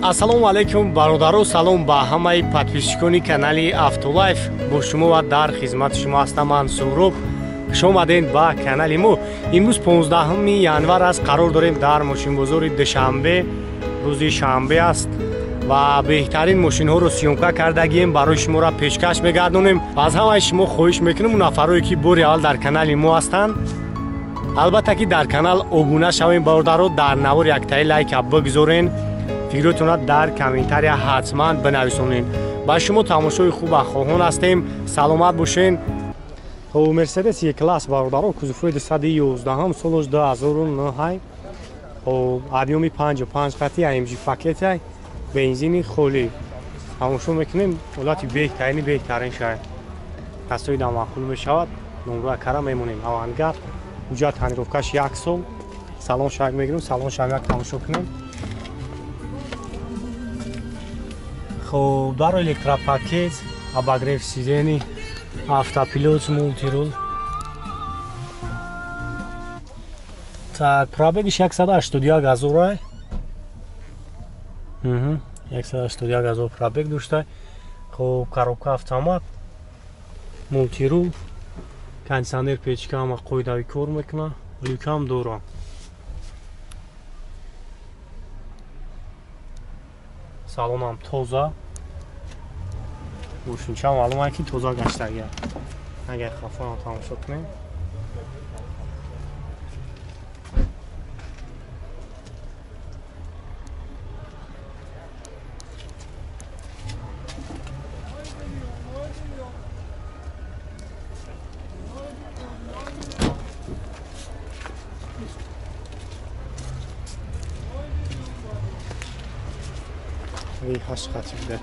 ассалому алайкум бародаро, салом ба ҳамаи подписчикони канали Автолайф. бо шумо ва дар хизмати шумо ҳастам ман Сӯҳроб. хуш омадед ба канали мо. имрӯз 15 январ аст. қарор дорем дар мошинбозори душанбе, рӯзи шанбе аст ва беҳтарин мошинҳоро сиёмка кардагием барои шуморо пешкаш мегардонем. аз ҳамаи шумо хоҳиш мекунем нафарое ки бори аввал дар канали мо ҳастанд, албатта ки дар канал обуна шавем бародаро, дар навор яктаи лайка бигзорен, фикротона дар комментария ҳатман бинависонед. ба шумо тамошои хуба хоҳон ҳастем. саломат бошен. хоб мерседес класс бародаро, кузуфои 211 соли 2009, хоб объёми 55 қати AMG пакетай, бензини холӣ. тамошо мекунем ҳолати беҳтарин шаҳр. касои дамақбул мешавад. номрои кара мемонем. авангард ҳуҷҷат ҳанировкаш 1 сол. салон шайк мегирем, салон шайк тамошо кунем. хоб дар электропакет, обогрев сидени, автопилот, мултирул. так, пробегиш 181,000. 181,000 пробег дошта. хоб коробка автомат, мултирул, кондиционер печка ҳама қоидави кор мекунад, люкам дора. салонам тоза. мошинча маълум ки тоза гаштагия. агар хафон тамошо кунем. ҳашт қати буде.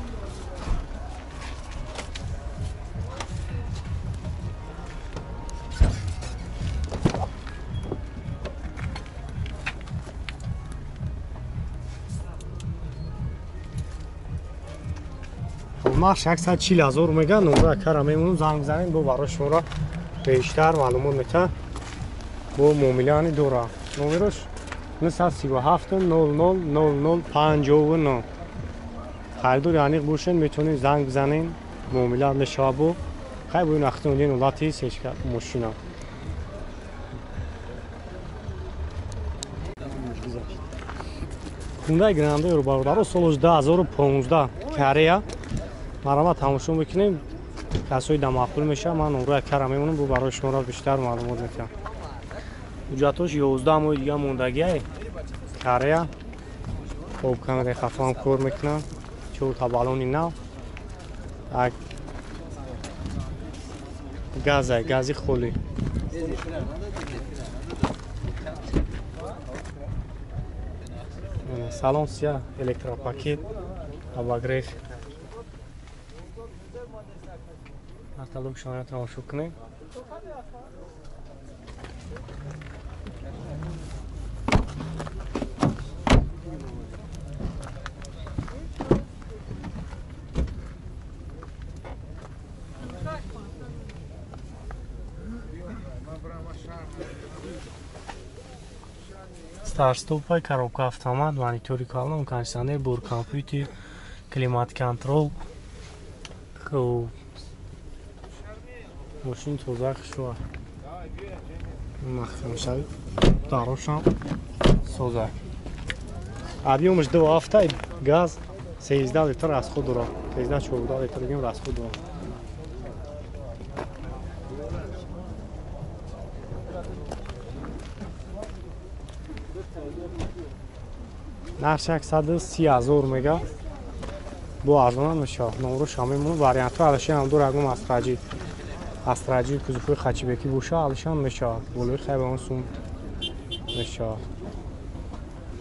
нақш 140,000 мега. номра кара мемонем, занг бизанем, бо барои шуморо бештар маълумот мета бо муомилаани дора. номерош 937 00 00 59. хайдур яниқ бошен, метавонед занг бизанед, муомила мешавад бо хай бо ин вақти ондин ҳолати сечка мошина. Hyundai Grandero бародаро, соли 2015 Корея. марҳамат тамошо мекунем. касои дамақбул мешавад. ман номрои кара мемонем, бо барои шуморо бештар маълумот метавам. ҳуҷҷатош 11 моҳи дига мондагиае. Корея. хоб камераи хафам кор мекунад. 4 та балони нав. так гази холӣ. салон сия, электропакет, обогрев. каталог шояд тамошо кунем. старт-стопай, коробка автомат, монитори калон, кондиционер, боркомпютер, климат-контрол. хоб мошин тоза хушва. махфам шавид. дарошам соза. объёмаш 2 ҳафта, газ 13 литр расход дорад. 13-14 литр гем расход дорад. нақш 130,000 мега. бо арзона мешавад. номро шамемон вариантро алишан ҳам дора. агум астраҷи кузуфои хачибеки боша алишан мешавад. болои хай ба он сум мешавад.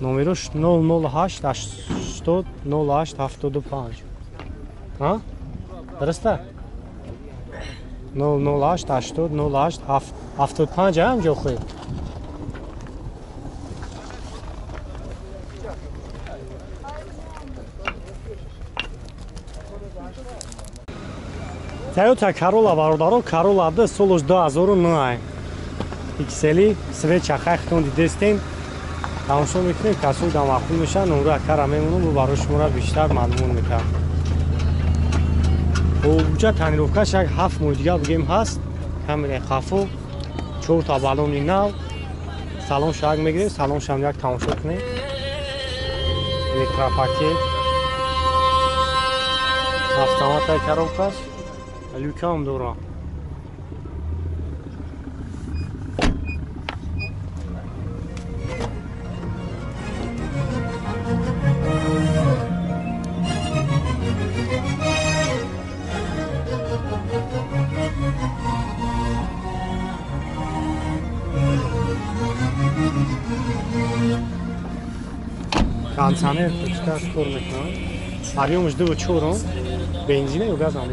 номерош 008 80 08 75. ҳа? дараста? 008 80 08 75 ҳамҷо хӯй. Toyota Corolla бародаро, Corolla 10 соли 2009. XL свет чахай хтон дидестен. тамошо мекунем, касои дамахул мешан номра кара мемонам ва барои шуморо бештар маълумот мекунам. Ҳуҷа танировкаш як 7 моҳ дигар бигем ҳаст. Камераи хафо, 4 та баллони нав, салон шаг мегирем, салоншам як тамошо кунем. Электропакет, автоматаи коробкаш, люкам дорам. Кондиционер почташ кор мекунам. Объемш 2,4 бензина ё газ ам?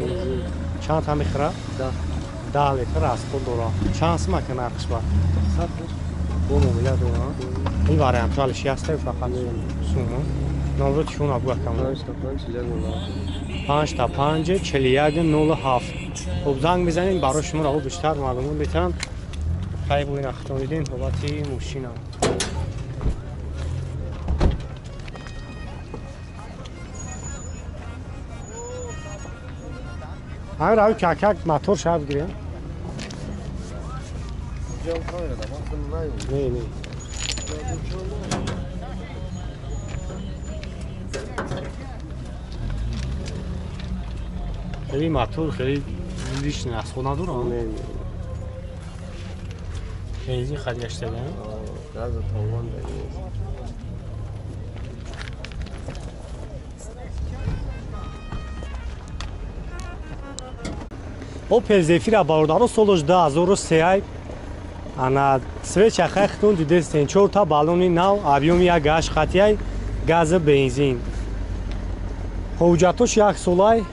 Чанд та мехӯрад? 10 литр расход дорад. Чанд сум ака нархш ба? 100 бо мобила дорам. Ин вариант вали 60 фақат сума. Номро телефон абу акам. 5 та 5 4107. Хуб занг бизанед барои шумо ро бештар маълумот метавонам. Хай бо ин ахтонидин ҳолати мошина. ҳамин рави какак мотор шаб гирем. Не, не. خیلی мотор خیلی лишний расход надорад. Не, не. бензин харгаштаган. Газ тавон дадем. Opel Zafira бародаро солош 2003 ана свеча хахтун дидестен 4 та баллони нав, объёми 1.8 қатияй, гази бензин. ҳуҷҷатош 1 солай.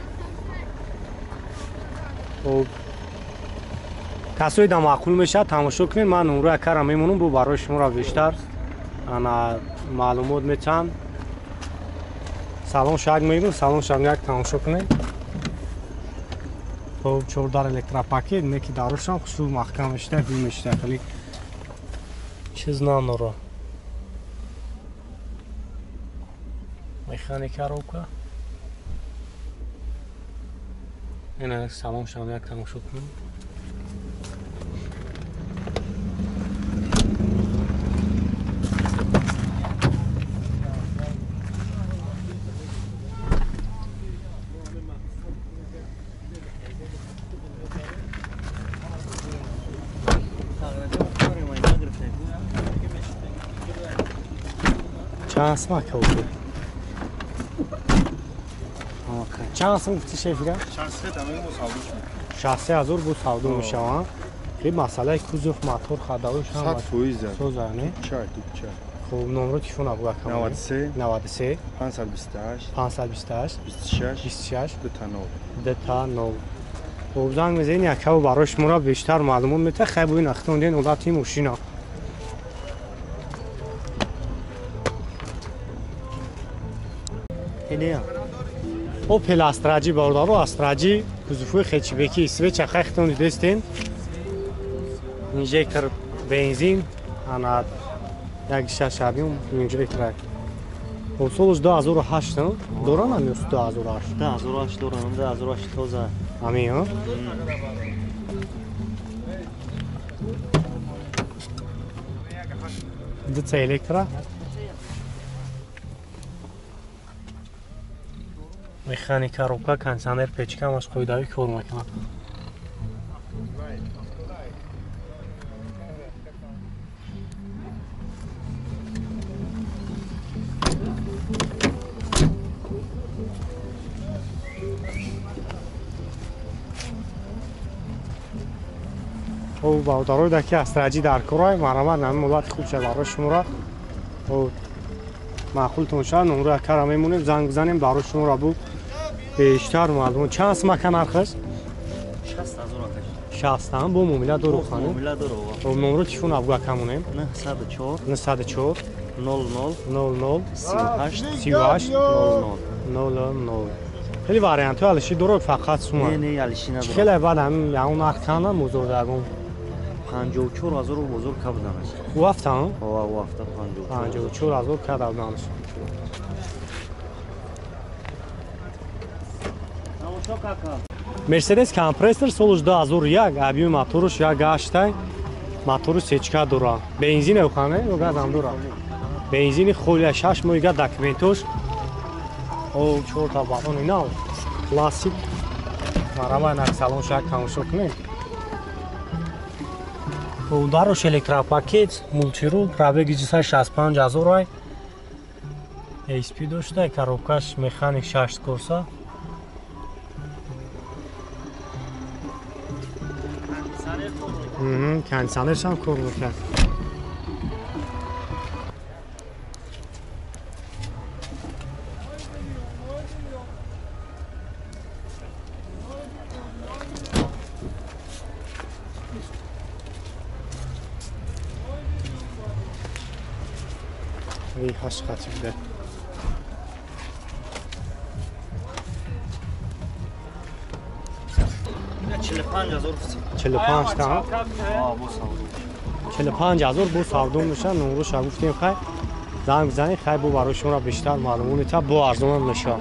касои да маъқул мешавад тамошо кунед. ман номраи кара мемонам бо барои шуморо бештар ана маълумот метавам. салон шаг мегирем, салон шам як тамошо кунед. 14 электропакет неки дарошам хусул маҳкам мешда гул мешда хали чиз наноро механика рока ина салон шам як тамошо кунем. چند سم که اوکی چند سم گفتی شفیره؟ 60,000 بود سعودو میشه خیلی مسئله کوزوف موتور خداوش هم 100% سوزه نه؟ خب نمره تلفن ابو اکرم 93 528 26 2 تا 9 خب زنگ بزنید یکو برای شما بیشتر معلومات میده. خیلی این اختوندین اولاد ماشینا Opel Astra бародаро Astra кузуфи хечбеки свеча хахтон дидестен инжектор бензин ана як шашабим инжектор солош 2008 доран ам 2008 доран 2008 тоза амиё дца электро механика рука кондиционер печка маш қоидави кор мекунад. او бародарои даки Astra дар корай марҳамат намин молати хуб шад барои шуморо маъқултон шад. номраи кара мемонем занг бизанем барои шуморо бу بیشتر معلومه چند اسم کنار خش 60 هم با مومیلا دارو خانه مومیلا دارو و نمره تلفن ابو کمونه 904 00 38 00 خیلی واریانت علیشی دارو فقط سوما نه علیشی نداره خیلی بعد هم اون وقت کنه موضوع دارم 54000 бозор кабданаш. У ҳафтаам? Ва у ҳафта 54000 кадавданаш. Mercedes компрессор солиш 2001 объеми моторуш 1.8 мотори сечка дора. Бензин евхане ё газам дора. Бензини холия 6 моига документош. О 4 та балон ина. Классик. Маравай на салон шак тамошо кунем. Ударош электропакет, мултирул, пробеги 65000 ай. SP дошта, коробкаш механик 6 корса. Кондиционерш ҳам кор мекард. риҳаш хати буда. 45000 та 45000 бо савдо меша. номероша гуфтем хай занг бизанед, хай бо барои шумо бештар маълумот та бо арзон меша.